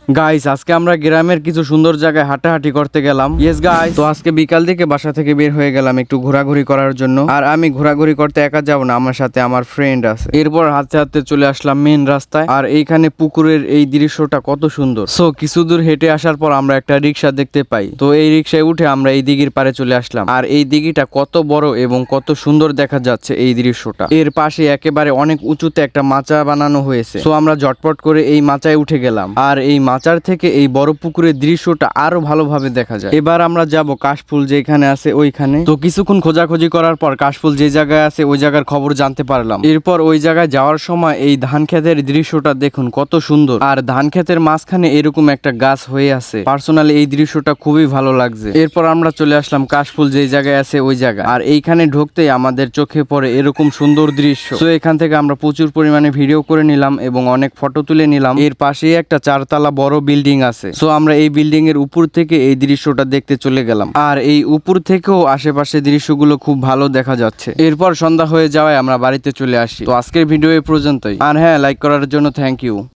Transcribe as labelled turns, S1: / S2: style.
S1: Guys, আজকে আমরা গ্রামের কিছু সুন্দর জায়গায় হাঁটাহাঁটি করতে গেলাম। ইয়েস গাইস, তো আজকে বিকাল দিকে বাসা থেকে বের হয়ে গেলাম একটু ঘোরাঘুরি করার জন্য। আর আমি ঘোরাঘুরি করতে একা যাব না, আমার সাথে আমার ফ্রেন্ড আছে। এরপর হাঁটতে হাঁটতে চলে আসলাম মেন রাস্তায়। আর এইখানে পুকুরের এই দৃশ্যটা কত সুন্দর। সো কিছু দূর হেঁটে আসার পর আমরা একটা রিক্সা দেখতে পাই। তো এই রিক্সায় উঠে আমরা এই দিঘির পারে চলে আসলাম। আর এই দিঘিটা কত বড় এবং কত সুন্দর দেখা যাচ্ছে এই দৃশ্যটা। এর পাশে একেবারে অনেক উঁচুতে একটা মাচা বানানো হয়েছে। সো আমরা ঝটপট করে এই মাচায় উঠে গেলাম। আর এই মাচার থেকে এই বড় পুকুরের দৃশ্যটা আরো ভালোভাবে দেখা যায়। এবার আমরা যাব কাশফুল যেখানে আছে ওইখানে। তো কিছুক্ষণ খোঁজাখুঁজি করার পর কাশফুল যে জায়গায় আছে ওই জায়গার খবর জানতে পারলাম। এরপর ওই জায়গায় যাওয়ার সময় এই ধান ক্ষেতের দৃশ্যটা দেখুন কত সুন্দর। আর ধান ক্ষেতের মাঝখানে এরকম একটা গাছ হয়ে আছে। পার্সোনালি এই দৃশ্যটা খুবই ভালো লাগছে। এরপর আমরা চলে আসলাম কাশফুল যে জায়গায় আছে ওই জায়গায়। আর এইখানে ঢুকতেই আমাদের চোখে পড়ে এরকম সুন্দর দৃশ্য। তো এখান থেকে আমরা প্রচুর পরিমাণে ভিডিও করে নিলাম এবং অনেক ফটো তুলে নিলাম। এর পাশেই একটা 4 তলা বড় বিল্ডিং আছে। সো আমরা এই বিল্ডিং এর উপর থেকে এই দৃশ্যটা দেখতে চলে গেলাম। আর এই উপর থেকেও আশেপাশে দৃশ্যগুলো খুব ভালো দেখা যাচ্ছে। এরপর সন্ধ্যা হয়ে যাওয়ায় আমরা বাড়িতে চলে আসি। তো আজকের ভিডিও এই পর্যন্তই। আর হ্যাঁ, লাইক করার জন্য থ্যাংক ইউ।